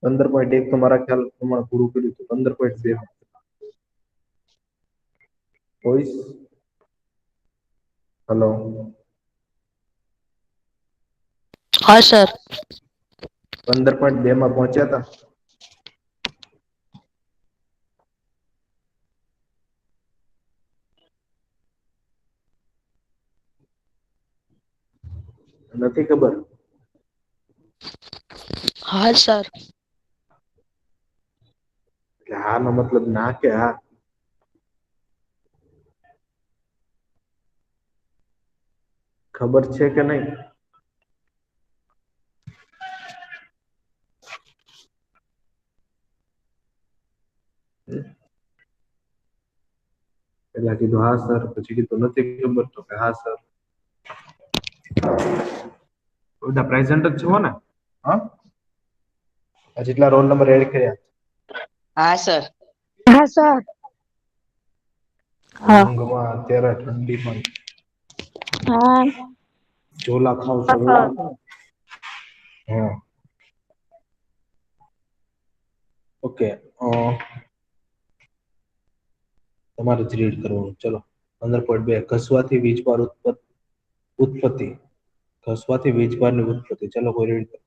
15.1 તો મારા ખ્યાલ પ્રમાણે પૂરું કર્યું હતું. 15.2 વોઇસ. હલો. હા સર. 15.2 માં પહોંચ્યા તા. નથી ખબર. હા સર. એટલે હા નો મતલબ ના કે હા. ખબર છે કે નહી. પેલા કીધું હા સર, પછી કીધું નથી ખબર, તો કે હા સર. બધા પ્રેઝન્ટ જ છો ને? હા. જેટલા રોલ નંબર એડ કર્યા. હા સર. હા સર. હા ઊંઘમાં અત્યારે ઠંડીમાં હા. ઝોલા ખાવ છો એવું. હા. ઓકે. તમારે જ રીડ કરવાનું ચલો. 15.2 ઘસવાથી વીજભાર ઉત્પત્તિ. ઘસવાથી વીજભારની ઉત્પત્તિ. ચલો કોઈ રીડ કરે.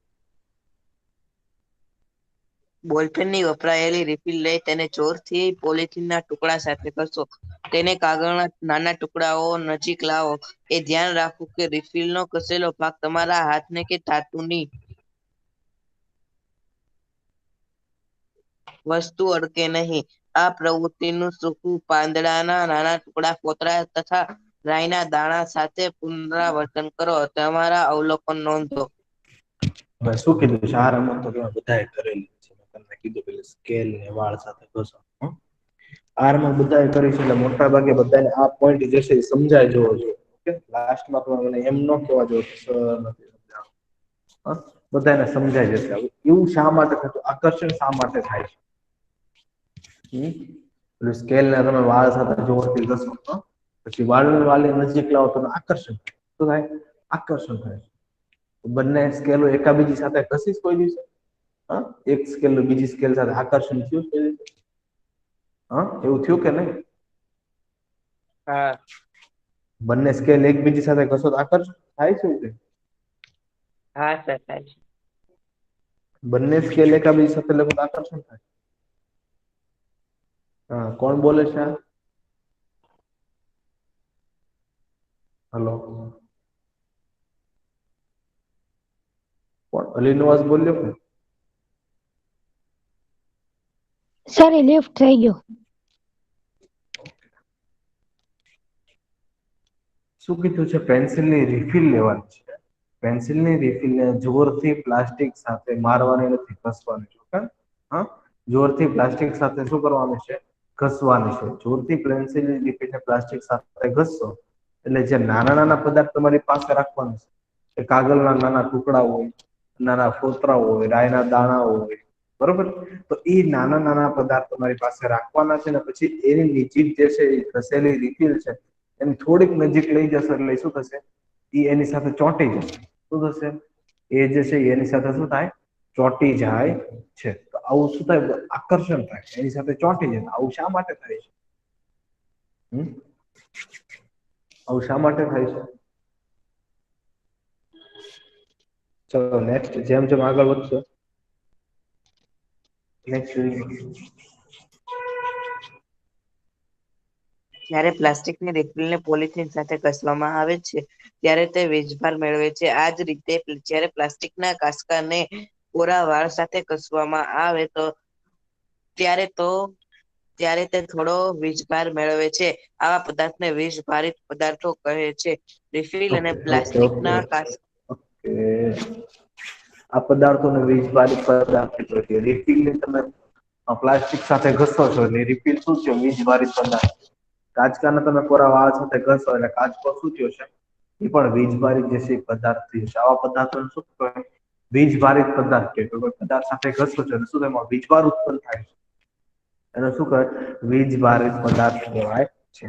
બોલપેનની વપરાયેલી રિફિલ લઈ તેને જોરથી પોલિથીનના ટુકડા સાથે ઘસો. તેને કાગળના નાના ટુકડાઓ નજીક લાવો. એ ધ્યાન રાખવું કે રિફિલનો ઘસેલો ભાગ તમારા હાથને કે ધાતુની વસ્તુ અડકે નહીં. આ પ્રવૃત્તિનું સૂકું પાંદડાના નાના ટુકડા કોતરા તથા રાયના દાણા સાથે પુનરાવર્તન કરો. તમારા અવલોકન નોંધો. હવે શું કીધું છે? આ રમત તો તમે બધાએ કરેલી છે. તમને કીધું પેલું સ્કેલ ને વાળ સાથે ઘસો. આ રમત બધાએ કરી છે એટલે મોટા ભાગે બધાને આ પોઈન્ટ જે છે એ સમજાય જવો જોઈએ. ઓકે. લાસ્ટમાં પણ મને એમ ન કહેવા જોઈએ કે સર નથી સમજાણું. હા. બધાને સમજાઈ જશે. હવે એવું શા માટે થતું? આકર્ષણ શા માટે થાય છે? પેલું સ્કેલને તમે વાળ સાથે જોરથી ઘસો. પછી વાળને વાળની નજીક લાવો તો આકર્ષણ થાય. શું થાય? આકર્ષણ થાય. બંને સ્કેલો એકાબીજી સાથે ઘસીશ કોઈ દિવસે? હા. એક સ્કેલનું બીજી સ્કેલ સાથે આકર્ષણ થયું કોઈ દિવસે? હા. એવું થયું કે નહીં? હા. બંને સ્કેલ એકબીજી સાથે ઘસો તો આકર્ષણ થાય છે એવું કંઈ? હા સર થાય છે. બંને સ્કેલ એકાબીજી સાથે લખો તો આકર્ષણ થાય? હા. કોણ બોલે છે આ? હલો. કોણ અલીનો અવાજ બોલ્યો કે? સર એ લેફ્ટ થઈ ગયો. શું કીધું છે? પેન્સિલની રિફિલ લેવાની છે. પેન્સિલની રિફિલને જોરથી પ્લાસ્ટિક સાથે મારવાની નથી, ઘસવાની છે. ઓકે. હા. જોરથી પ્લાસ્ટિક સાથે શું કરવાનું છે? ઘસવાની છે. જોરથી પેન્સિલની રિફિલને પ્લાસ્ટિક સાથે ઘસશો એટલે જે નાના નાના પદાર્થ તમારી પાસે રાખવાનું છે. એ કાગળના નાના ટુકડા હોય, નાના ફોતરાઓ હોય, રાયના દાણા હોય. બરોબર. તો એ નાના નાના પદાર્થ તમારી પાસે રાખવાના છે ને પછી એની નીચે જે છે એ ઘસેલી રિફિલ છે. એની થોડીક નજીક લઈ જશો એટલે શું થશે? એ એની સાથે ચોંટી જશે. શું થશે? એ જે છે એની સાથે શું થાય? ચોંટી જાય છે. તો આવું શું થાય? આકર્ષણ થાય. એની સાથે ચોંટી જાય. આવું શા માટે થાય છે? આવું શા માટે થાય છે? ચલો નેક્સ્ટ જેમ જેમ આગળ વધશો જ્યારે પ્લાસ્ટિકની રિફિલને પોલિથીન સાથે ઘસવામાં આવે છે ત્યારે તે વીજભાર મેળવે છે. આજ રીતે જ્યારે પ્લાસ્ટિકના કાચકાને કોરા વાળ સાથે ઘસવામાં આવે ત્યારે તે થોડો વીજભાર મેળવે છે. આવા પદાર્થને વીજભારિત પદાર્થો કહે છે. રિફિલ અને ઓકે ઓકે ઓકે પ્લાસ્ટિકના ઓકે. આ પદાર્થોને વીજભારિત પદાર્થ કહેવાય. રિફિલને તમે પ્લાસ્ટિક સાથે ઘસો છો એટલે રિફિલ શું છે? વીજભારિત પદાર્થ. કાચકાને તમે કોરા વાળ સાથે ઘસો એટલે કાચકો શું થયો છે? એ પણ વીજભારિત જે છે પદાર્થ થયો છે. આવા પદાર્થોને શું કહેવાય? વીજભારિત પદાર્થ કહેવાય. કોઈ પદાર્થ સાથે ઘસો છો એટલે શું એમાં વીજભાર ઉત્પન્ન થાય છે. એને શું કહેવાય? વીજભારિત પદાર્થ કહેવાય છે.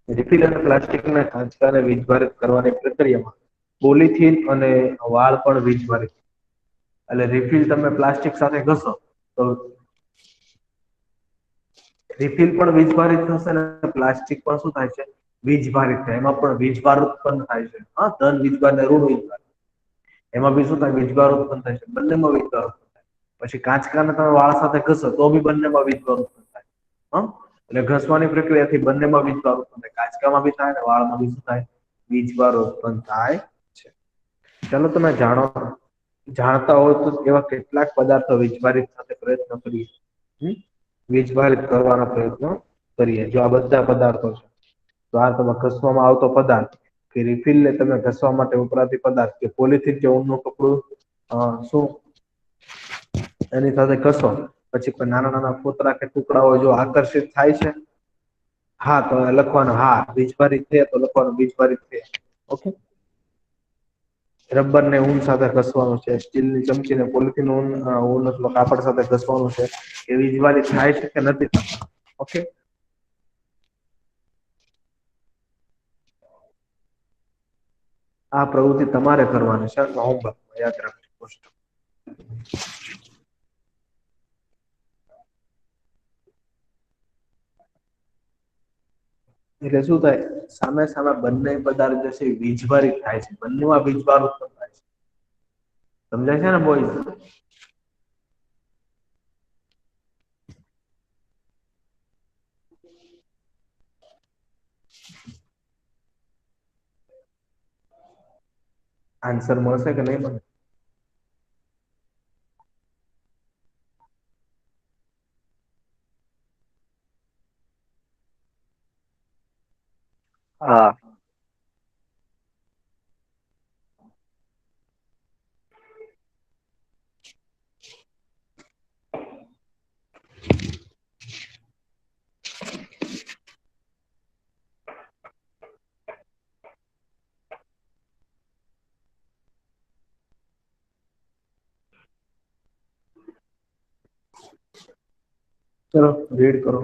રિફિલ અને પ્લાસ્ટિકના કાચકાને વીજભારિત કરવાની પ્રક્રિયામાં પોલિથીન અને વાળ પણ વીજભારિત એટલે રિફિલ તમે પ્લાસ્ટિક સાથે ઘસો તો રિફિલ પણ વીજભારિત થશે ને પ્લાસ્ટિક પણ શું થાય છે વીજભારિત થાય, એમાં પણ વીજભાર ઉત્પન્ન થાય છે. હા, ધન વીજભાર ને ઋણ વીજભાર, એમાં બી શું થાય વીજભાર ઉત્પન્ન થાય છે. બંનેમાં વીજભાર ઉત્પન્ન થાય. પછી કાચકાને તમે વાળ સાથે ઘસો તો બી બંનેમાં વીજભાર ઉત્પન્ન થાય. હા, એટલે ઘસવાની પ્રક્રિયાથી બંનેમાં વીજભાર ઉત્પન્ન થાય. કાચકામાં બી થાય ને વાળમાં બી શું થાય વીજભાર ઉત્પન્ન થાય છે. ચાલો તમે જાણતા હોય તો એવા કેટલાક પદાર્થો વીજભારિત સાથે પ્રયત્ન કરીએ. વીજભારિત કરવાનો પ્રયત્ન કરીએ. જો આ બધા પદાર્થો છે તો આ તમે ઘસવામાં આવતો પદાર્થ કે રિફિલ ને તમે ઘસવા માટે વપરાતી પદાર્થ કે પોલિથીન કે ઊનનું કપડું શું એની સાથે ઘસો પછી કોઈ નાના નાના ફોતરા કે ટુકડાઓ જો આકર્ષિત થાય છે. હા, તો લખવાનું હા વીજભારિત છે તો લખવાનું વીજભારિત છે. ઓકે, રબર ને ઊન સાથે ઘસવાનું છે. સ્ટીલની ચમચી ને પોલિથીન ઊન અથવા કાપડ સાથે ઘસવાનું છે. એ વીજભારિત થાય છે કે નથી થતું. ઓકે, આ પ્રવૃત્તિ તમારે કરવાની છે. હોમવર્ક યાદ રાખજો. એટલે શું થાય સામે સામે બંને પદાર્થ જે છે વીજભારિત થાય છે. બંનેમાં વીજભાર ઉત્પન્ન થાય છે. સમજાય છે ને બોયઝ? આન્સર મળશે કે નહીં મળે? હા. ચલો રીડ કરો.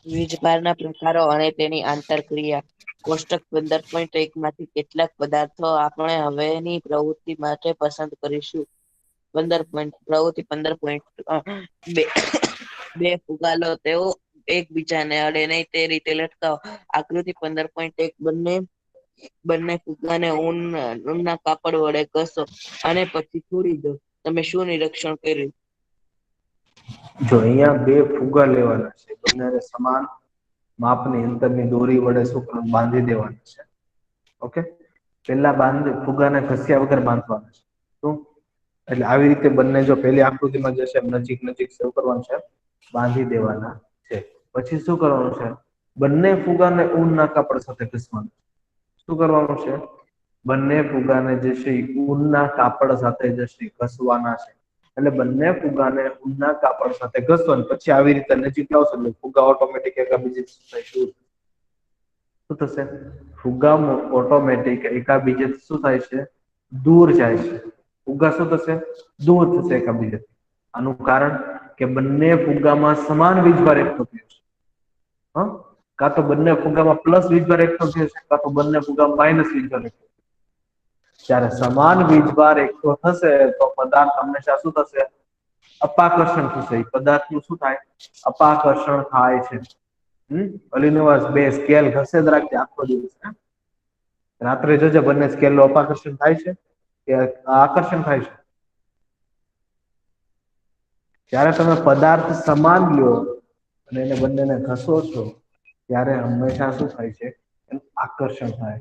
વીજભારના પ્રકારો અને તેની આંતરક્રિયા. કોષ્ટક 15.1 માંથી કેટલાક પદાર્થો આપણે હવેની પ્રવૃત્તિ માટે પસંદ કરીશું. 15 પ્રવૃત્તિ 15.2 બે ફુગા લો, તેઓ એકબીજાને અડે નહીં તે રીતે લટકાવો. આકૃતિ 15.1 બંને ફુગાને ઊનના કાપડ વડે ઘસો અને પછી છોડી દો. તમે શું નિરીક્ષણ કર્યું? જો અહીંયા બે ફુગા લેવાના છે. બંનેને સમાન માપની અંતરની દોરી વડે શું કરવાનું બાંધી દેવાનું છે. ઓકે, પેલા ફુગાને ઘસ્યા વગર બાંધવાના છે. શું? એટલે આવી રીતે બંને જો પેલી આકૃતિમાં જશે નજીક નજીક શું કરવાનું છે બાંધી દેવાના છે. પછી શું કરવાનું છે બંને ફુગાને ઊનના કાપડ સાથે ઘસવાનું. શું કરવાનું છે બંને ફુગાને જે છે ઊનના કાપડ સાથે જે ઘસવાના છે. એટલે બંને ફુગાને ઊનના કાપડ સાથે ઘસો પછી આવી રીતે નજીક લાવશો એટલે ફુગા ઓટોમેટિક શું થશે ફુગા ઓટોમેટિક એકાબીજાથી શું થાય છે દૂર જાય છે. ફુગા શું થશે દૂર થશે એકાબીજાથી. આનું કારણ કે બંને ફુગામાં સમાન વીજભાર એકઠો થયો છે. હા, કાં તો બંને ફુગામાં પ્લસ વીજભાર એકઠો થયો છે કાં તો બંને ફુગામાં માઇનસ વીજભાર એકઠો. જ્યારે સમાન વીજભાર એકઠો થશે તો પદાર્થ હંમેશા શું થશે અપાકર્ષણ થશે. પદાર્થનું શું થાય અપાકર્ષણ થાય છે. અલીનોવાસ બે સ્કેલ ઘસે જ રાખજે આખો દિવસ. રાત્રે જોજે બંને સ્કેલ નું અપાકર્ષણ થાય છે કે આકર્ષણ થાય છે. જ્યારે તમે પદાર્થ સમાન લ્યો અને એને બંનેને ઘસો છો ત્યારે હંમેશા શું થાય છે એનું આકર્ષણ થાય.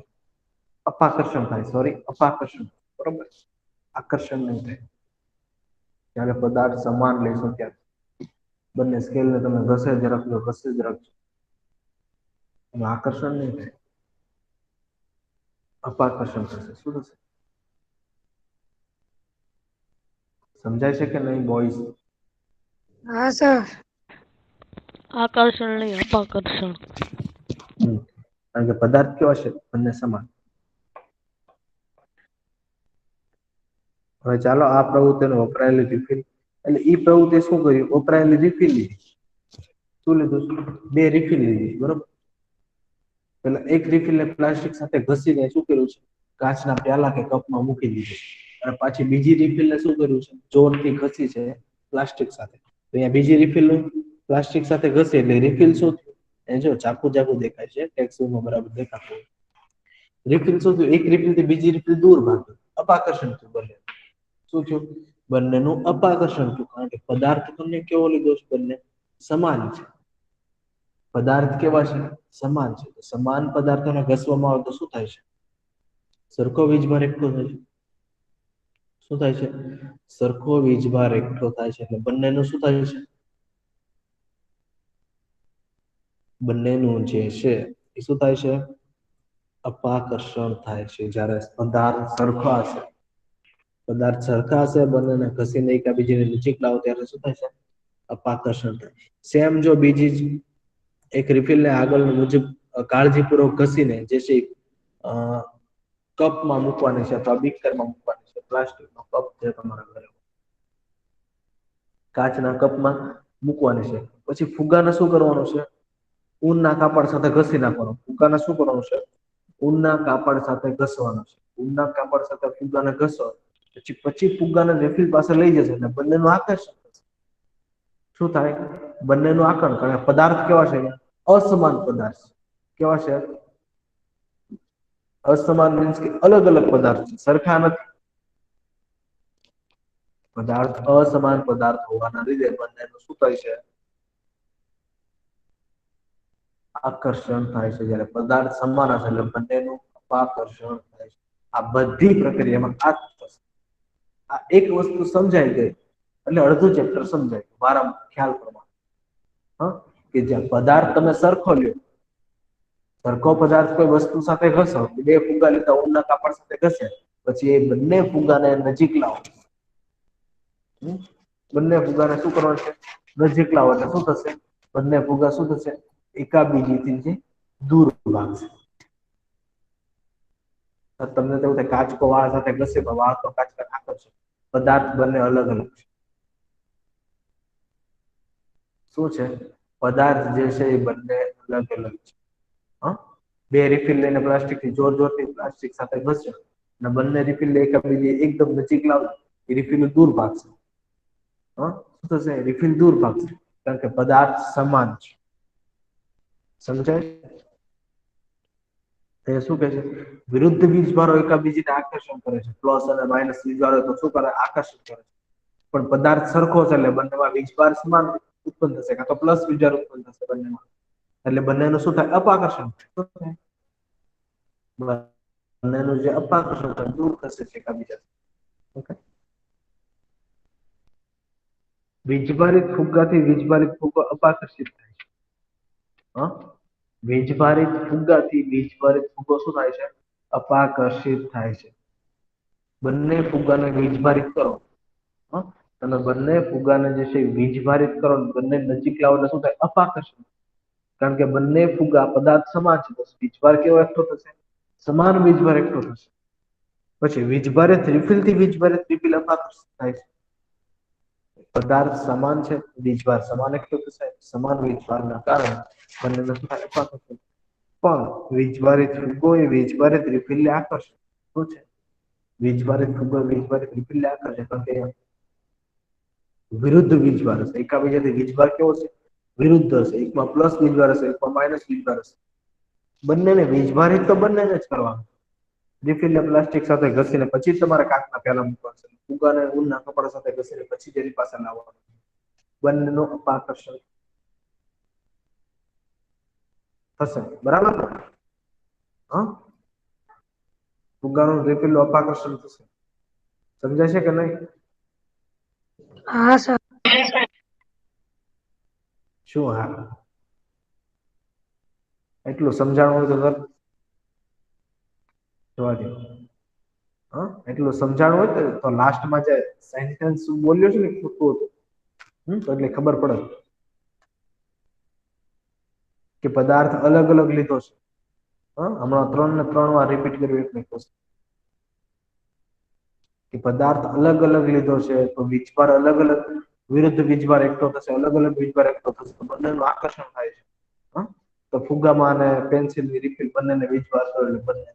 અપાકર્ષણ થાય, સોરી અપાકર્ષણ. બરોબર, આકર્ષણ નહીં થાય. જ્યારે પદાર્થ સમાન લેશો ત્યારે બંને સ્કેલને તમે ઘસે જ રાખજો ઘસે જ રાખજો. એનું આકર્ષણ નહીં થાય, અપાકર્ષણ થશે. શું થશે? સમજાય છે કે નહીં બોયઝ? હા સર. આકર્ષણ નહીં અપાકર્ષણ. કારણ કે પદાર્થ કેવા છે બંને સમાન. હવે ચાલો આ પ્રવૃત્તિનો વપરાયેલી રિફિલ એટલે ઈ પ્રવૃત્તિ શું કર્યું વપરાયેલી રિફિલ લીધી. શું લીધું? બે રિફિલ લીધી. બરોબર, પેલા એક રિફિલને પ્લાસ્ટિક સાથે ઘસીને શું કર્યું છે કાચના પ્યાલા કે કપમાં મૂકી દીધું. અને પાછી બીજી રિફિલ ને શું કર્યું છે, જોરથી ઘસી છે પ્લાસ્ટિક સાથે. તો અહીંયા બીજી રિફિલ પ્લાસ્ટિક સાથે ઘસી એટલે રિફિલ શું થયું, એ જો ચાકુ ચાકુ દેખાય છે, ટેક્સમાં બરાબર દેખાતું. રિફિલ શું થયું, એક રિફિલ થી બીજી રિફિલ દૂર ભાગ્યું, અપાકર્ષણ થયું બંને. શું થયું, બંનેનું અપાકર્ષણ થયું, કારણ કે પદાર્થ તમને કેવો લીધો છે, બંને સમાન છે. પદાર્થ કેવા છે, સમાન છે. સમાન પદાર્થોને ઘસવામાં આવે તો શું થાય છે, સરખો વીજભાર એકઠો થાય છે. શું થાય છે, સરખો વીજભાર એકઠો થાય છે. એટલે બંનેનું શું થાય છે, બંનેનું જે છે એ શું થાય છે, અપાકર્ષણ થાય છે. જ્યારે પદાર્થ સરખા હશે, પદાર્થ સરખા હશે, બંનેને ઘસીને એકબીજાની નજીક લાવો ત્યારે શું થાય છે, અપાકર્ષણ થાય. સેમ જો બીજી જ એક રિફિલ ને આગળ મુજબ કાળજીપૂર્વક ઘસીને જે છે કપમાં મૂકવાની છે અથવા બીકરમાં મૂકવાની છે. પ્લાસ્ટિકનો કપ છે તમારા ઘરે, કાચના કપમાં મૂકવાની છે. પછી ફુગાને શું કરવાનું છે, ઊનના કાપડ સાથે ઘસી નાખવાનું. ફુગાને શું કરવાનું છે, ઊનના કાપડ સાથે ઘસવાનું છે. ઊનના કાપડ સાથે ફુગાને ઘસો, પછી ફુગાને રિફિલ પાસે લઈ જશે એટલે બંનેનું આકર્ષણ થશે. શું થાય, બંનેનું આકર્ષણ. કારણ કે પદાર્થ કેવા છે, અસમાન પદાર્થ કેવા છે, અસમાન મીન્સ કે અલગ અલગ પદાર્થ છે, સરખા નથી. પદાર્થ અસમાન પદાર્થ હોવાના લીધે બંનેનું શું થાય છે, આકર્ષણ થાય છે. જ્યારે પદાર્થ સમાન હશે એટલે બંનેનું અપાકર્ષણ થાય છે. આ બધી પ્રક્રિયામાં આ જ થશે. આ એક વસ્તુ સમજાઈ ગઈ એટલે અડધું ચેપ્ટર સમજાય મારા ખ્યાલ પ્રમાણે. હા, કે જ્યાં પદાર્થ તમે સરખો લ્યો, સરખો પદાર્થ કોઈ વસ્તુ સાથે ઘસો, બે ફુગા લીધા ઊનના કાપડ સાથે ઘસે, પછી એ બંને ફુગાને નજીક લાવો. બંને ફુગાને શું કરવાનું છે, નજીક લાવો એટલે શું થશે, બંને ફુગા શું થશે, એકાબીજીથી દૂર ભાગશે. તમને તો એવું થાય કાચકો વાળ સાથે ઘસે તો વાળ તો કાચકા આકર્ષે, પદાર્થ બંને અલગ અલગ છે. શું છે, પદાર્થ જે છે એ બંને અલગ અલગ છે. હા, બે રિફિલ લઈને પ્લાસ્ટિકથી જોર જોરથી પ્લાસ્ટિક સાથે ઘસ્યો અને બંને રિફિલ એકબીજી એકદમ નજીક લાવો, એ રિફિલ દૂર ભાગશે. શું થશે, રિફિલ દૂર ભાગશે, કારણ કે પદાર્થ સમાન છે. સમજાય? એ શું કહે છે, વિરુદ્ધ વીજભારો એકાબીજીને આકર્ષણ કરે છે. પ્લસ અને માઇનસ વીજભારો તો શું કરે, આકર્ષણ કરે છે. પણ પદાર્થ સરખો છે એટલે બંનેમાં વીજભાર સમાન ઉત્પન્ન થશે, કાં તો પ્લસ વીજભાર ઉત્પન્ન થશે બંનેમાં. એટલે બંનેનું શું થાય, અપાકર્ષણ થાય. બંનેનું જે અપાકર્ષણ થાય દૂર થશે એકાબીજાથી. ઓકે, વીજભારિત ફુગ્ગાથી વીજભારિત ફુગ્ગો અપાકર્ષિત થાય છે. હા, વીજભારિત ફુગ્ગાથી વીજભારિત ફુગ્ગો શું થાય છે, અપાકર્ષિત થાય છે. બંને ફુગ્ગાને વીજભારિત કરો, તમે બંને ફુગાને જે છે વીજભારિત કરો, બંને નજીક લાવો એટલે શું થાય, અપાકર્ષણ. કારણ કે બંને ફુગા પદાર્થ સમાન છે તો વીજભાર કેવો એકઠો થશે, સમાન વીજભાર એકઠો થશે. પછી વીજભારિત રિફિલથી વીજભારિત રિફિલ અપાકર્ષિત થાય છે. પદાર્થ સમાન છે, વીજભાર સમાન એકઠો થશે, સમાન વીજભારના કારણે બંનેનું શું થાય, અપાકર્ષણ. પણ વીજભારિત ફુગ્ગો એ વીજભારિત રિફિલને આકર્ષે. શું છે, વીજભારિત ફુગ્ગો વીજભારિત રિફિલને આકર્ષે, કારણ કે વિરુદ્ધ વીજભાર હશે. એકાબીજાથી વીજભાર કેવો છે, વિરુદ્ધ હશે. એકમાં પ્લસ વીજભાર હશે, એકમાં માઇનસ વીજભાર હશે. બંનેને વીજભારિત તો બંનેને જ કરવાનું. રિફિલને પ્લાસ્ટિક સાથે ઘસીને પછી તમારે કાચના પ્યાલા મૂકવા છે. ફુગાને ઊનના કપડા સાથે ઘસીને પછી તેની પાસે લાવવાનું. બંનેનું અપાકર્ષણ થશે, બરાબર ને? હા, ફુગાનું રિફિલનું અપાકર્ષણ થશે. સમજાય છે કે નહીં? હા સર. શું હા? એટલું સમજાણું હોય તો સર જોવા દો. હા, એટલું સમજાણું હોય તો લાસ્ટમાં જે સેન્ટેન્સ બોલ્યો છે ને ખોટું હતું, તો એટલે ખબર પડે કે પદાર્થ અલગ અલગ લીધો છે. હમણાં 3 ને 3 વાર રિપીટ કર્યું એટલે કે પદાર્થ અલગ અલગ લીધો છે તો વીજભાર અલગ અલગ, વિરુદ્ધ વીજભાર એકઠો થશે, અલગ અલગ વીજભાર એકઠો થશે તો બંનેનું આકર્ષણ થાય છે. તો ફુગામાં અને પેન્સિલની રિફિલ બંનેને વીજભાર બંને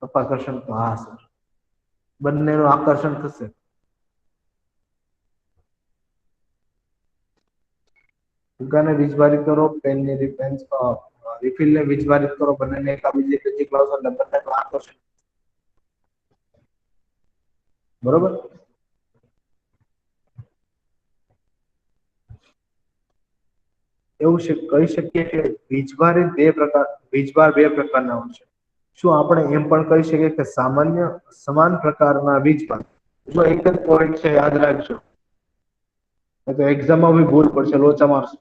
અપાકર્ષણ તો હા સર. બંનેનું આકર્ષણ થશે. ફુગ્ગાને વીજભારિત કરો, પેનને રિફિલને વીજભારિત કરો, બંનેને એકાબીજી નજીક લાવશો એટલે બંનેનું આકર્ષણ. બરોબર. એવું કહી શકીએ કે વીજભાર બે પ્રકારના હોય છે. શું આપણે એમ પણ કહી શકીએ કે સામાન્ય સમાન પ્રકારના વીજભાર? જો એક જ પોઈન્ટ છે, યાદ રાખજો. તો એક્ઝામમાં બી ભૂલ પડશે, લોચા મારશે.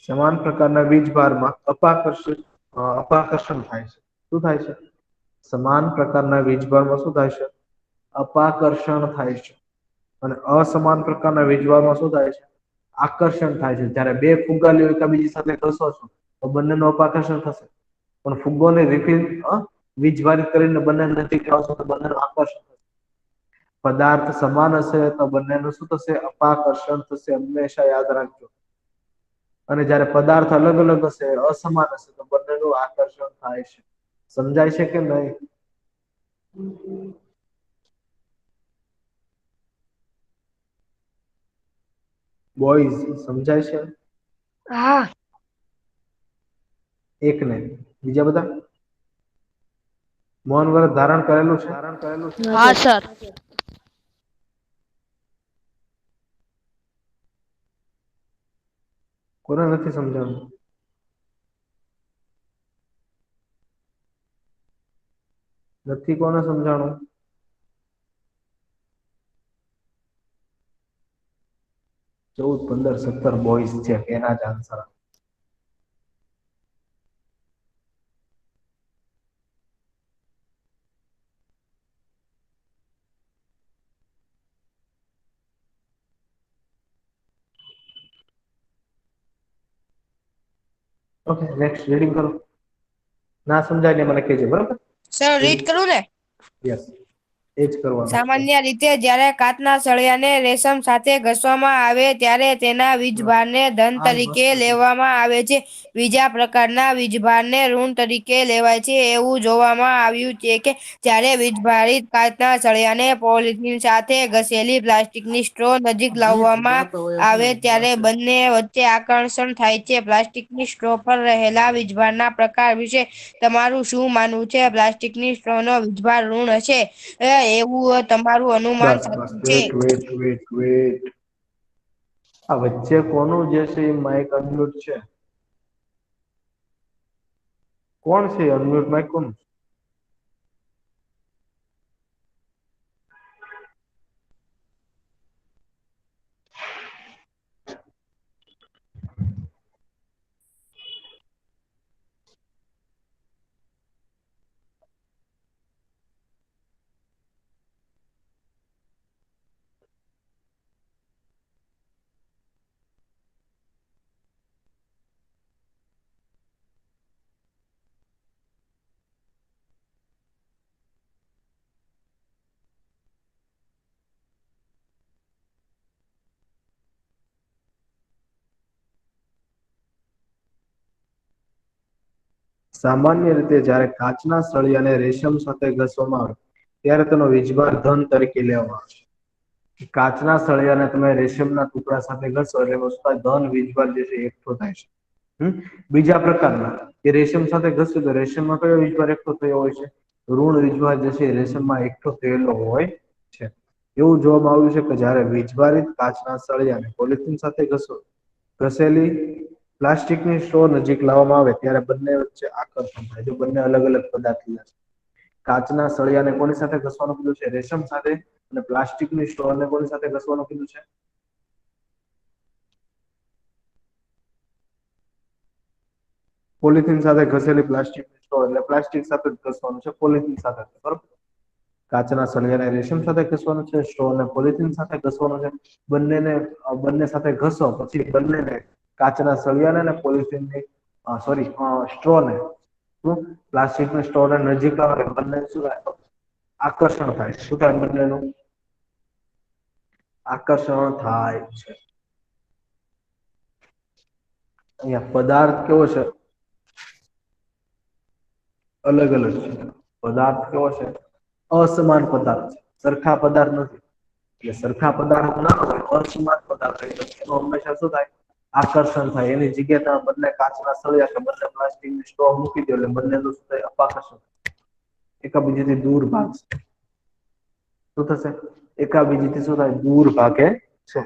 સમાન પ્રકારના વીજભારમાં અપાકર્ષણ થાય છે. શું થાય છે? સમાન પ્રકારના વીજભારમાં શું થાય છે? અપાકર્ષણ થાય છે. અને અસમાન પ્રકારના વીજભારમાં શું થાય છે? આકર્ષણ થાય છે. જ્યારે બે ફુગ્ગાઓ એકબીજી સાથે ઘસો છો તો બંનેનું અપાકર્ષણ થશે. પણ ફુગ્ગોને રિફિલ વીજભારિત કરીને બંને નજીક લાવશો તો બંનેનું આકર્ષણ થશે. પદાર્થ સમાન હશે તો બંનેનું શું થશે? અપાકર્ષણ થશે. હંમેશા યાદ રાખજો. અને જ્યારે પદાર્થ અલગ અલગ હશે, અસમાન હશે, તો બંનેનું આકર્ષણ થાય છે. સમજાય છે કે નહીં? બોયઝ, સમજાય છે? હા. એક ને બીજા બધા મૌન વ્રત ધારણ કરેલું છે? હા સર. કોને નથી સમજાણું? નથી કોને સમજાણું? 14, 15, 17 બોયઝ છે, એના જ આન્સર. ઓકે, નેક્સ્ટ રીડિંગ કરો. ના સમજાય ને મને કહેજો, બરાબર? સર રીડ કરું ને? યસ, એ જ કરવાનું. સામાન્ય રીતે જ્યારે કાચના સળિયાને રેશમ સાથે ઘસવામાં આવે ત્યારે તેના વીજભારને ધન તરીકે લેવામાં આવે છે. બીજા પ્રકારના વીજભારને ઋણ તરીકે લેવાય છે. એવું જોવામાં આવ્યું છે કે જ્યારે વીજભારિત કાચના સળિયાને પોલિથીન સાથે ઘસેલી પ્લાસ્ટિકની સ્ટ્રો નજીક લાવવામાં આવે ત્યારે બંને વચ્ચે આકર્ષણ થાય છે. પ્લાસ્ટિકની સ્ટ્રો પર રહેલા વીજભારના પ્રકાર વિશે તમારું શું માનવું છે? પ્લાસ્ટિકની સ્ટ્રોનો વીજભાર ઋણ હશે એવું તમારું અનુમાન બસ બસ, સાચું છે? વેટ. આ વચ્ચે કોનું જે છે એ માઇક અનમ્યુટ છે? કોણ છે અનમ્યુટ માઇક કોનું? સામાન્ય રીતે જ્યારે કાચના સળિયાને રેશમ સાથે ઘસવામાં આવે ત્યારે તેનો વીજભાર ધન તરીકે લેવામાં આવે છે. કાચના સળિયાને તમે રેશમના ટુકડા સાથે ઘસો એટલે વસ્તુ ધન વીજભાર જે છે એકઠો થાય છે. બીજા પ્રકારના કે રેશમ સાથે ઘસ્યું તો રેશમમાં કયો વીજભાર એકઠો થયો હોય છે? ઋણ વીજભાર જે છે રેશમમાં એકઠો થયેલો હોય છે. એવું જોવામાં આવ્યું છે કે જ્યારે વીજભારિત કાચના સળિયાને પોલિથીન સાથે ઘસેલી પ્લાસ્ટિકની સ્ટ્રો નજીક લાવવામાં આવે ત્યારે બંને વચ્ચે આકર્ષણ થાય. જો બંને અલગ અલગ પદાર્થ છે. કાચના સળિયાને કોની સાથે ઘસવાનું કીધું છે? રેશમ સાથે. અને પ્લાસ્ટિકની સ્ટ્રોને કોની સાથે ઘસવાનું કીધું છે? પોલિથીન સાથે ઘસેલી પ્લાસ્ટિકની સ્ટ્રો એટલે પ્લાસ્ટિક સાથે જ ઘસવાનું છે, પોલિથીન સાથે, બરોબર? કાચના સળિયાને રેશમ સાથે ઘસવાનું છે, સ્ટ્રોને પોલિથીન સાથે ઘસવાનું છે. બંને સાથે ઘસો પછી બંનેને કાચના સળિયાને અને પોલિથીનની સ્ટ્રોને પ્લાસ્ટિકની સ્ટ્રોને નજીક લાવે બંને શું થાય? આકર્ષણ થાય. શું થાય બંનેનું? આકર્ષણ થાય છે. અહીંયા પદાર્થ કેવો છે? અલગ અલગ છે. પદાર્થ કેવો છે? અસમાન પદાર્થ છે, સરખા પદાર્થ નથી. એટલે સરખા પદાર્થ ના હોય, અસમાન પદાર્થ હોય તો એનું હંમેશા શું થાય? આકર્ષણ થાય. એની જગ્યાએ તમે બંને કાચના સળિયા કે બંને પ્લાસ્ટિકની સ્ટ્રો મૂકી દો એટલે બંનેનું શું થાય? અપાકર્ષણ. એકબીજાથી દૂર ભાગશે. શું થશે? એકાબીજીથી શું થાય? દૂર ભાગે છે.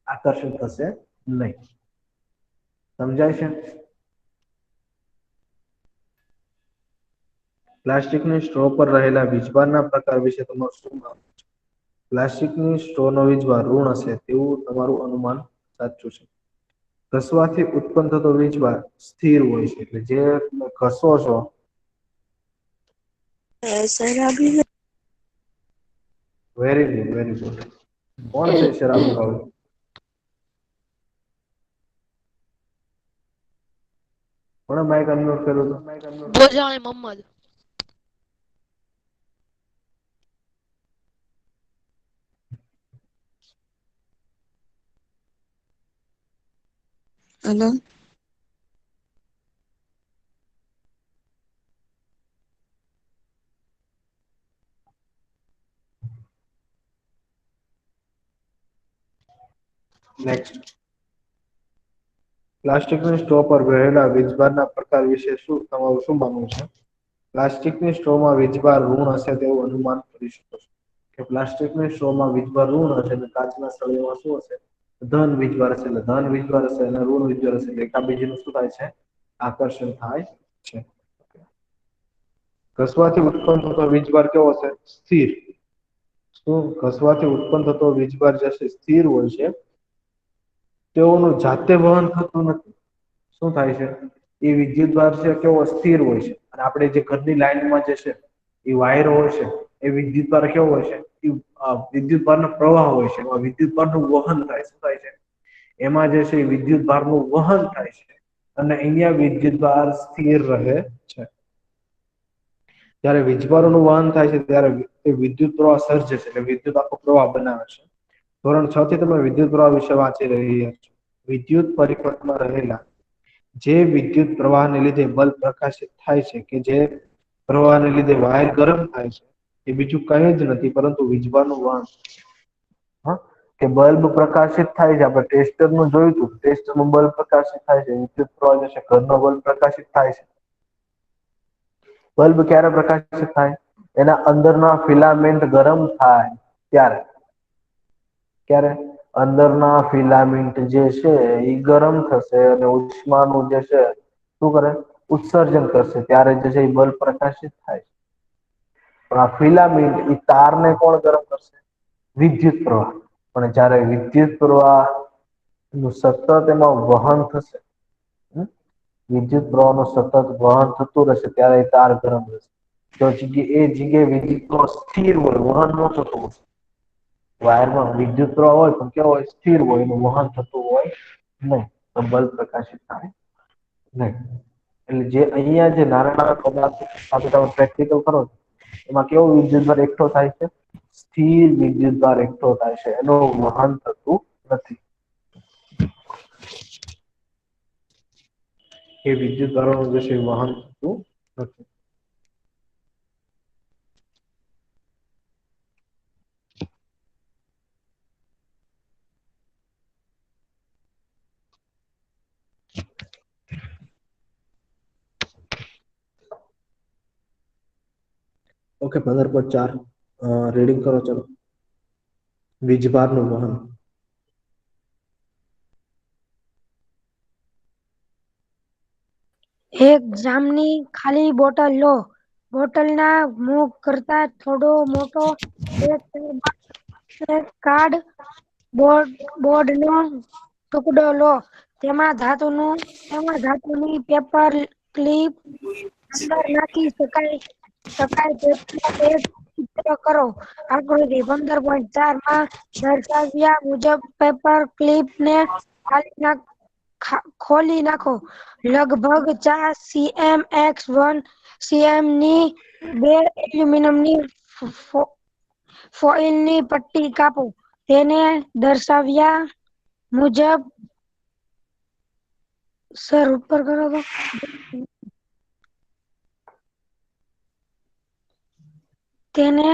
આકર્ષણ થશે નહીં. સમજાય છે? પ્લાસ્ટિકની સ્ટ્રો પર રહેલા વીજભારના પ્રકાર વિશે તમારું શું માનવું છે? પ્લાસ્ટિકની સ્ટ્રોનો વીજભાર ઋણ હશે તેવું તમારું અનુમાન સાચું છે. ઘસવાથી ઉત્પન્ન થતો વીજભાર સ્થિર હોય છે. એટલે જે તમે ઘસો છો વેરી ગુડ, વેરી ગુડ. કોણ છે શરાબી ભાઈ? કોણે માઇક અનમ્યુટ કર્યું હતું? બોજાણી મોહમ્મદ. હેલો. નેક્સ્ટ. પ્લાસ્ટિકની સ્ટ્રો પર રહેલા વીજભારના પ્રકાર વિશે તમારું શું માનવું છે? પ્લાસ્ટિકની સ્ટ્રોમાં વીજભાર ઋણ હશે તેવું અનુમાન કરી શકો છો. કે પ્લાસ્ટિકની સ્ટ્રોમાં વીજભાર ઋણ હશે અને કાચના સળિયામાં શું હશે? ધન વીજભાર હશે. એટલે ધન વીજભાર હશે અને ઋણ વીજભાર હશે એટલે એકાબીજીનું શું થાય છે? આકર્ષણ થાય છે. ઘસવાથી ઉત્પન્ન થતો વીજભાર કેવો હશે? સ્થિર. શું ઘસવાથી ઉત્પન્ન થતો વીજભાર જે છે સ્થિર હોય છે. તેઓનું જાતે વહન થતું નથી. શું થાય છે? એ વિદ્યુતભાર છે કેવો સ્થિર હોય છે. અને આપણે જે ઘરની લાઈનમાં જે છે એ વાયરો હોય છે એ વિદ્યુતભાર કેવો હોય છે? વિદ્યુતભારનો પ્રવાહ હોય છે. એમાં વિદ્યુતભારનું વહન થાય. શું થાય છે? એમાં જે છે એ વિદ્યુતભારનું વહન થાય છે. અને અહીંયા વિદ્યુતભાર સ્થિર રહે છે. જ્યારે વીજભારોનું વહન થાય છે ત્યારે એ વિદ્યુત પ્રવાહ સર્જે છે. એટલે વિદ્યુત આખો પ્રવાહ બનાવે છે. ધોરણ 6 થી તમે વિદ્યુત પ્રવાહ વિશે વાંચી રહ્યા છો. વિદ્યુત પરિપથમાં રહેલા જે વિદ્યુત પ્રવાહને લીધે બલ્બ પ્રકાશિત થાય છે, કે જે પ્રવાહને લીધે વાયર ગરમ થાય છે, એ બીજું કંઈ જ નથી પરંતુ વીજભારનું વહન. હા, કે બલ્બ પ્રકાશિત થાય છે. આપણે ટેસ્ટરનું જોયું હતું. ટેસ્ટરનું બલ્બ પ્રકાશિત થાય છે. વિદ્યુત પ્રવાહ જે છે ઘરનો બલ્બ પ્રકાશિત થાય છે. બલ્બ ક્યારે પ્રકાશિત થાય? એના અંદરના ફિલામેન્ટ ગરમ થાય ત્યારે. ક્યારે? અંદરના ફિલામેન્ટ જે છે એ ગરમ થશે અને ઉષ્માનું જે છે શું કરે? ઉત્સર્જન કરશે. ત્યારે જે છે એ બલ્બ પ્રકાશિત થાય. પણ આ ફિલામેન્ટ એ તારને કોણ ગરમ કરશે? વિદ્યુત પ્રવાહ. પણ જ્યારે વિદ્યુત પ્રવાહ નું સતત એમાં વહન થશે. વિદ્યુત પ્રવાહનું સતત વહન થતું રહેશે ત્યારે એ તાર ગરમ રહેશે. તો એ જગ્યાએ વિદ્યુત પ્રવાહ સ્થિર હોય, વહન ન થતું હોય. વાયરમાં વિદ્યુત પ્રવાહ હોય પણ કેવો હોય? સ્થિર હોય. એનું વહન થતું હોય નહીં. તો બલ્બ પ્રકાશિત થાય નહીં. એટલે જે અહીંયા જે નાના નાના પદાર્થો સાથે તમે પ્રેક્ટિકલ કરો છો એમાં કેવો વિદ્યુતભાર એકઠો થાય છે? સ્થિર વિદ્યુતભાર એકઠો થાય છે. એનું વહન થતું નથી. એ વિદ્યુતભારોનું જે છે વહન થતું નથી. ઓકે, 15.4 રીડિંગ કરો. ચલો. વીજભારનું વહન. એક જામની ખાલી બોટલ લો. બોટલના મુખ કરતા થોડો મોટો એક કાર્ડ બોર્ડનો ટુકડો લો. તેમાં ધાતુની પેપર ક્લિપ અંદર નાખી શકાય તેટલું એક ચિત્ર કરો. આકૃતિ 15.4 માં દર્શાવ્યા મુજબ પેપર ક્લિપને ખોલી નાખો. લગભગ 4 cm x 1 cm ની બે એલ્યુમિનિયમની ફોઇલની પટ્ટી કાપો. તેને દર્શાવ્યા મુજબ સર ઉપર કરો તો તેને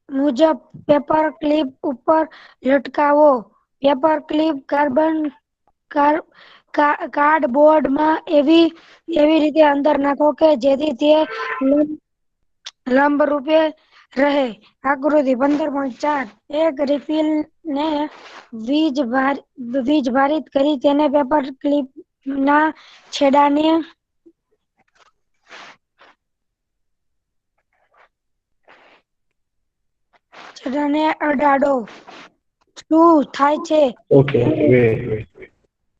મુજબ પેપર ક્લિપ ઉપર લટકાવો. પેપર ક્લિપ કાર્ડબોર્ડ માં એવી રીતે અંદર નાખો કે જેથી તે લંબ રૂપે રહે. આકૃતિ 15.4 એક રિફિલ ને વીજ ભારિત કરી તેને પેપર ક્લિપ ના છેડાને અડાડો. શું થાય છે? Okay, wet.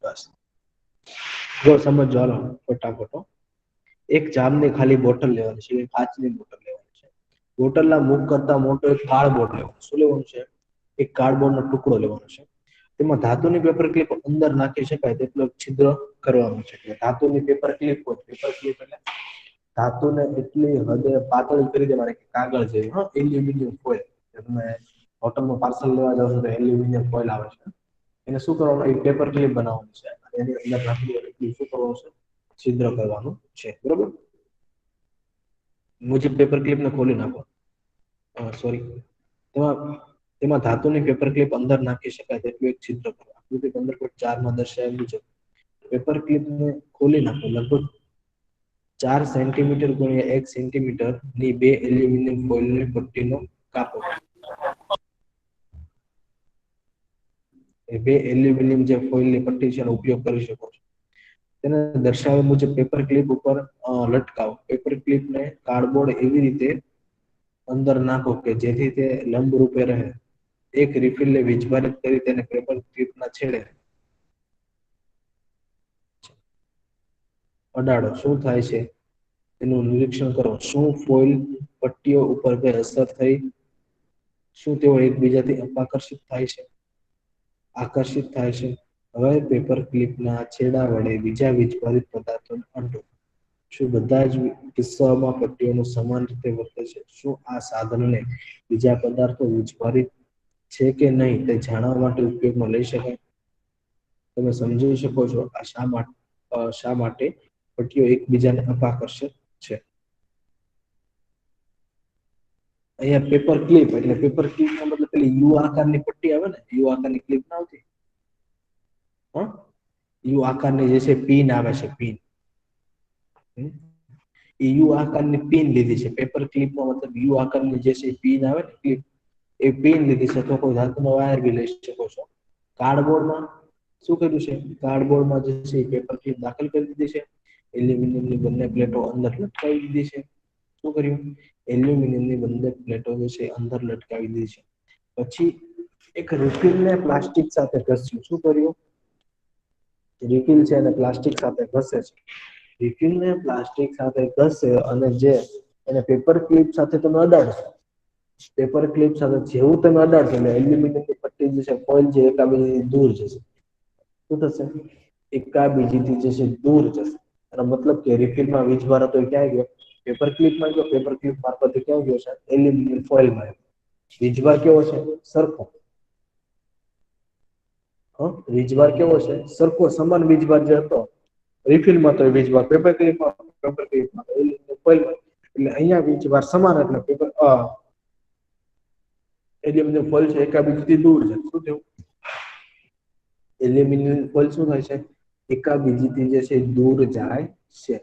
બસ જો સમજો, હાલો ફટાફટ. એક જામની ખાલી બોટલ લેવાની છે, કાચની બોટલ લેવાની છે. બોટલના મુખ કરતા મોટો એક કાર્ડબોર્ડ લેવાનો. શું લેવાનું છે? એક કાર્ડબોર્ડ નો ટુકડો લેવાનો છે. તેમાં ધાતુની પેપર ક્લિપ અંદર નાખી શકાય તેટલું છિદ્ર કરવાનું છે. ધાતુની પેપર ક્લિપ હોય, પેપર ક્લિપ એટલે ધાતુને એટલી હદે પાતળી કરી દેવાની કે કાગળ જેવી, એલ્યુમિનિયમ ફોઇલ. તમે હોટલમાં પાર્સલ લેવા જાવ છો તો એલ્યુમિનિયમ ફોઇલ આવે છે. એને શું કરવાનું? એક પેપર ક્લિપ બનાવવાનું છે અને એની અંદર નાખી શું કરવાનું છે? છિદ્ર કરવાનું છે. બરોબર? મુજબ પેપર ક્લિપને ખોલી નાખો. સોરી, તેમાં ધાતુની પેપર ક્લિપ અંદર નાખી શકાય તેટલું એક છિદ્ર કરો. આકૃતિ 15.4 માં દર્શાવ્યા મુજબ પેપર ક્લિપને ખોલી નાખો. લગભગ 4 સેન્ટીમીટર ગુણ્યા 1 સેન્ટીમીટર ની 2 એલ્યુમિનિયમ ફોઇલની પટ્ટીનો કાપો. એ 2 એલ્યુમિનિયમ જે ફોઇલની પટ્ટી છે એનો ઉપયોગ કરી શકો છો. તેને દર્શાવ્યા મુજબ પેપર ક્લિપ ઉપર લટકાવો. પેપર ક્લિપને કાર્ડબોર્ડ એવી રીતે અંદર નાખો કે જેથી તે લંબ રૂપે રહે. એક રિફિલને વીજભારિત કરી તેને પેપર ક્લિપના છેડે અડાડો. શું થાય છે તેનું નિરીક્ષણ કરો. શું ફોઇલ પટ્ટીઓ ઉપર કોઈ અસર થઈ? શું તેઓ એકબીજાથી આકર્ષિત થાય છે? હવે પેપર ક્લિપના છેડા વડે બીજા વીજભારિત પદાર્થોને અડો. શું બધા જ કિસ્સાઓમાં પટ્ટીઓનું સમાન રીતે વર્તે છે? શું આ સાધનને બીજા પદાર્થો વીજભારિત છે કે નહીં તે જાણવા માટે ઉપયોગમાં લઈ શકાય? તમે સમજી શકો છો આ શા માટે પટ્ટીઓ એકબીજાને અપાકર્ષક છે. અહીંયા પેપર ક્લિપ એટલે પેપર ક્લિપ નો મતલબ પેલી યુ આકારની પટ્ટી આવે ને, યુ આકારની ક્લિપ ના આવતી, યુ આકારની જે છે પિન આવે છે, પિન. યુ આકારની પિન લીધી છે. પેપર ક્લિપનો મતલબ યુ આકારની જે છે પિન આવે ને ક્લિપ, એ પિન લીધી છે. તો કોઈ ધાતુનો વાયર બી લઈ શકો છો. કાર્ડબોર્ડમાં શું કર્યું છે? કાર્ડબોર્ડમાં જે છે પેપર ક્લિપ દાખલ કરી દીધી છે. એલ્યુમિનિયમની બંને પ્લેટો અંદર લટકાવી દીધી છે. શું કર્યું? એલ્યુમિનિયમની બંને પ્લેટો જે છે અંદર લટકાવી દીધી છે. પછી એક રિફિલને પ્લાસ્ટિક સાથે ઘસ્યું. શું કર્યું? રિફિલ છે અને પ્લાસ્ટિક સાથે ઘસે છે. રિફિલને પ્લાસ્ટિક સાથે ઘસે અને જે એને પેપર ક્લિપ સાથે તમે અડાડશો, પેપર ક્લિપ સાથે જેવું તમે અડાડશો એટલે એલ્યુમિનિયમની પટ્ટી જે છે ફોઇલ છે એકાબીજાથી દૂર જશે. શું થશે? એકાબીજીથી જે છે દૂર જશે. એનો મતલબ કે રિફિલમાં વીજભાર હતો એ ક્યાં ગયો? પેપર ક્લિપમાં ગયો. પેપર ક્લિપ મારફતે ક્યાં ગયો છે? એલ્યુમિનિયમ ફોઇલમાં. વીજભાર કેવો છે? સરખો. વીજભાર કેવો છે? સરખો, સમાન વીજભાર જે હતો રિફિલમાં તો વીજભાર પેપર ક્લિપમાં એલ્યુમિનિયમ ફોઇલમાં. એટલે અહીંયા વીજભાર સમાન એટલે પેપર એલ્યુમિનિયમ ફોઇલ છે એકાબીજીથી દૂર છે. શું થયું? એલ્યુમિનિયમ ફોઇલ શું થાય છે? એકાબીજીથી જે છે દૂર જાય છે.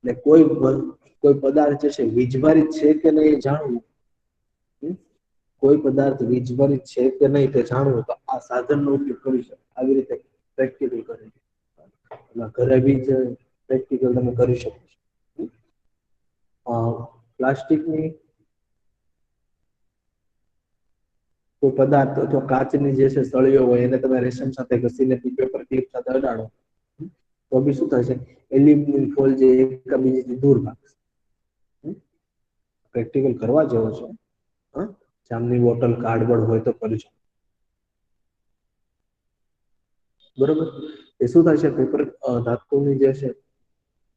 એટલે કોઈ પદાર્થ જે છે વીજભારિત છે કે નહીં જાણવું, કોઈ પદાર્થ વીજભારિત છે કે નહીં તે જાણવું તો આ સાધનનો ઉપયોગ કરી શકો. આવી રીતે પ્રેક્ટિકલ કરી ઘરે બી જ પ્રેક્ટિકલ તમે કરી શકો છો. પ્લાસ્ટિકની કોઈ પદાર્થ અથવા કાચની જે છે સળીઓ હોય એને તમે રેશમ સાથે ઘસીને પેપર ક્લિપ સાથે અડાડો તો બી શું થશે? એલ્યુમિનિયમ ફોઇલ જે એકબીજાથી દૂર ભાગશે. પ્રેક્ટિકલ કરવા જેવો છે. જામની બોટલ, કાર્ડબોર્ડ હોય તો કરી શકો. બરોબર? એ શું થાય છે? પેપર ધાતુની જે છે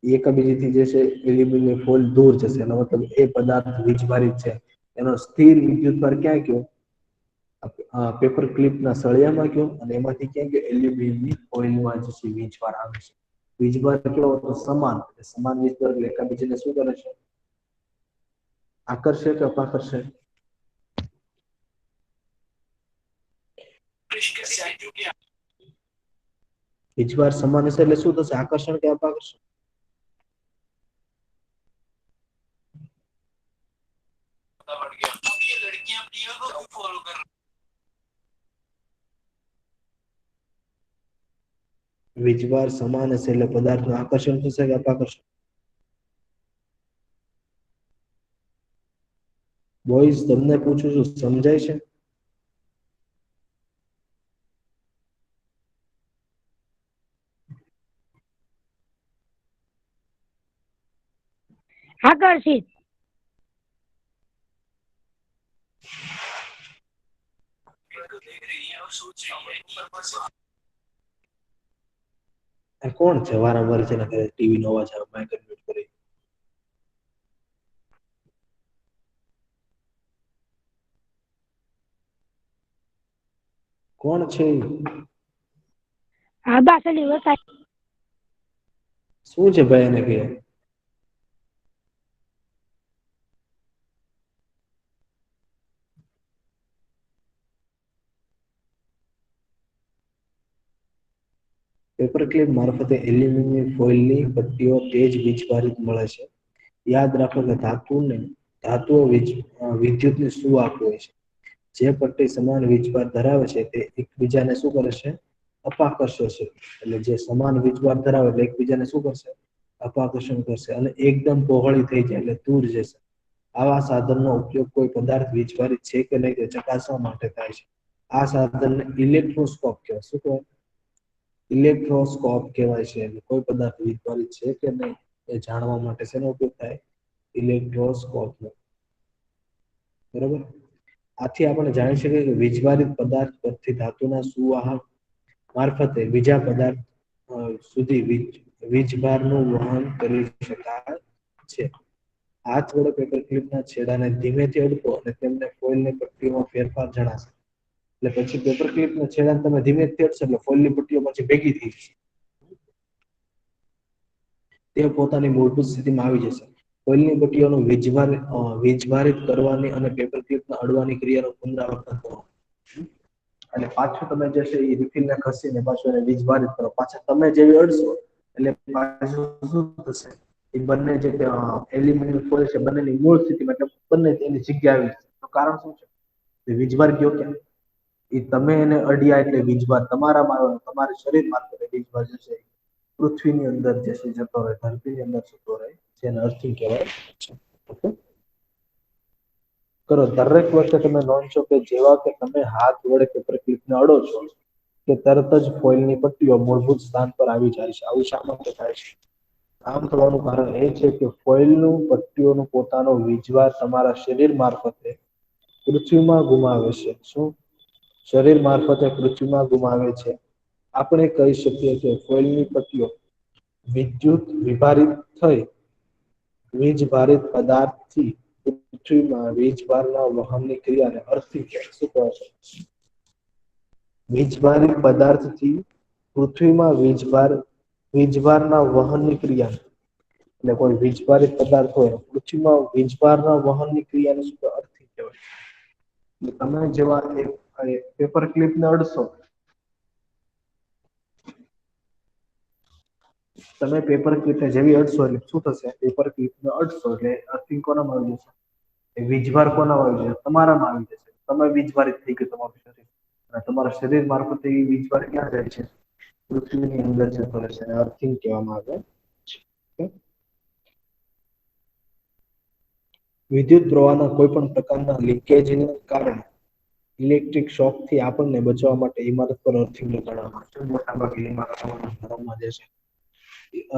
એકબીજાથી જે છે એલ્યુમિનિયમ ફોઇલ દૂર જશે. એનો મતલબ એ પદાર્થ વીજભારિત છે. એનો સ્થિર વિદ્યુતભાર ક્યાં ગયો? પેપર ક્લિપના સળિયામાં ગયો અને એમાંથી ક્યાં ગયો? એલ્યુમિનિયમની ફોઇલમાં જે છે વીજભાર આવે છે. વીજભાર કેવો હતો? સમાન. સમાન વીજભાર એટલે એકબીજાને શું કરે છે? આકર્ષે કે અપાકર્ષે? વીજભાર સમાન હશે એટલે શું થશે? આકર્ષણ કે અપાકર્ષણ? વીજભાર સમાન હશે એટલે પદાર્થનું આકર્ષણ થશે કે અપાકર્ષણ? બોયઝ તમને પૂછું છું, સમજાય છે? આકર્ષિત. કોણ છે વારંવાર છે ને ટીવી નો અવાજ આવે, માઇક મ્યુટ કરી? કોણ છે? આબાસ અલી વસાઈ. શું છે ભાઈ એને કે? પેપર ક્લિપ મારફતે એલ્યુમિનિયમ ફોઇલની પટ્ટીઓ તેજ વીજભારિત મળે છે. યાદ રાખો કે ધાતુઓ વિદ્યુતની સુવાહક હોય છે. જે પટ્ટી સમાન વીજભાર ધરાવે છે તે એકબીજાને શું કરે છે? અપાકર્ષે છે. એટલે જે સમાન વીજભાર ધરાવે એટલે એકબીજાને શું કરશે? અપાકર્ષણ કરશે. અને એકદમ પહોળી થઈ જાય એટલે દૂર જશે. આવા સાધનનો ઉપયોગ કોઈ પદાર્થ વીજભારિત છે કે નહીં તે ચકાસવા માટે થાય છે. આ સાધનને ઇલેક્ટ્રોસ્કોપ કહેવાય. શું કહેવાય? ઇલેક્ટ્રોસ્કોપ કહેવાય છે. કોઈ પદાર્થ વીજભારિત છે કે નહીં એ જાણવા માટે શેનો ઉપયોગ થાય? ઇલેક્ટ્રોસ્કોપ. બરોબર. આથી આપણે જાણી શકીએ કે વીજભારિત પદાર્થ પરથી ધાતુના સુવાહક મારફતે બીજા પદાર્થ સુધી વીજભારનું વહન કરી શકાય છે. હાથ વડે પેપર ક્લિપના છેડાને ધીમેથી અડકો અને તેમને ફોઇલની પટ્ટીમાં ફેરફાર જણાશે. એટલે પછી પેપર ક્લિપના છેડાને તમે ધીમેથી અડશો એટલે ફોઇલની પટ્ટીઓ પછી ભેગી થઈ જશે. તે પોતાની મૂળભૂત સ્થિતિમાં આવી જશે. ફોઇલની પટ્ટીઓનું વીજભારિત કરવાની અને પેપર ક્લિપને અડવાની ક્રિયાનું પુનરાવર્તન કરો. અને પાછું તમે જે છે એ રિફિલને ઘસીને પાછું એને વીજભારિત કરો. પાછા તમે જેવી અડશો એટલે પાછું શું થશે? એ બંને જે એલ્યુમિનિયમ ફોઇલ છે બંનેની મૂળ સ્થિતિમાં એટલે બંને તેની જગ્યાએ આવી જશે. તો કારણ શું છે? વીજભાર ગયો ક્યાં? એ તમે એને અડ્યા એટલે વીજભાર તમારામાં આવ્યો, તમારા શરીર મારફતે વીજભાર જશે પૃથ્વીની અંદર જે છે જતો રહે, ધરતીની અંદર જતો રહે, જેને અર્થિંગ કહેવાય છે. ઓકે, કરો. દરેક વખતે તમે નોંધ છો કે જેવા કે તમે હાથ વડે પેપર ક્લિપને અડો છો કે તરત જ ફોઇલની પટ્ટીઓ મૂળભૂત સ્થાન પર આવી જાય છે. આવું શા માટે થાય છે? આમ થવાનું કારણ એ છે કે ફોઇલનું પટ્ટીઓનું પોતાનો વીજભાર તમારા શરીર મારફતે પૃથ્વીમાં ગુમાવે છે. શું? શરીર મારફતે પૃથ્વીમાં ગુમાવે છે. આપણે કહી શકીએ કે ફોઇલની પટ્ટીઓ વિદ્યુત વિભારિત થઈ વીજભારિત પદાર્થથી પૃથ્વીમાં વીજભારના વહનની ક્રિયાને અર્થિંગ કહેવાય. શું કહો છો? વીજભારિત પદાર્થથી પૃથ્વીમાં વીજભારના વહનની ક્રિયા, એટલે કોઈ વીજભારિત પદાર્થ હોય પૃથ્વીમાં વીજભારના વહનની ક્રિયાને શું અર્થિંગ કહેવાય? તમે જેવા પેપર ક્લિપને અડશો, તમે પેપર ક્લિપને જેવી અડશો એટલે શું થશે? પેપર ક્લિપને અડશો એટલે અર્થિંગ કોનામાં આવી જશે? એ વીજભાર કોનામાં આવી જશે? તમારામાં આવી જશે. તમે વીજભારિત થઈ ગયું તમારું શરીર, અને તમારા શરીર મારફતે એ વીજભાર ક્યાં જાય છે? પૃથ્વીની અંદર જતો રહે છે. અર્થિંગ કહેવામાં આવે છે. વિદ્યુત પ્રવાહના કોઈ પણ પ્રકારના લીકેજને કારણે ઇલેક્ટ્રિક શોકથી આપણને બચવા માટે ઇમારત પર અર્થિંગ લગાડવામાં આવે છે. મોટાભાગે ઇમારતોમાં ઘરોમાં જે છે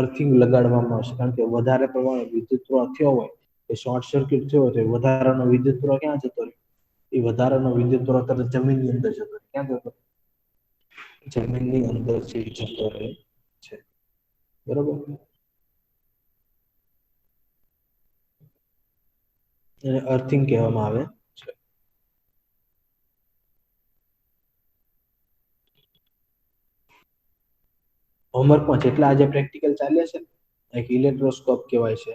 અર્થિંગ લગાડવામાં આવશે. કારણ કે વધારે પ્રમાણમાં વિદ્યુત પ્રવાહ થયો હોય, એ શોર્ટ સર્કિટ થયો હોય, વધારાનો વિદ્યુત પ્રવાહ ક્યાં જતો રહે? એ વધારાનો વિદ્યુત પ્રવાહ તરત જમીનની અંદર જતો રહે. ક્યાં જતો? જમીનની અંદર જતો રહે છે. બરોબર. એને અર્થિંગ કહેવામાં આવે છે. હોમવર્કમાં જેટલા આજે પ્રેક્ટિકલ ચાલ્યા છે ને, એક ઇલેક્ટ્રોસ્કોપ કહેવાય છે,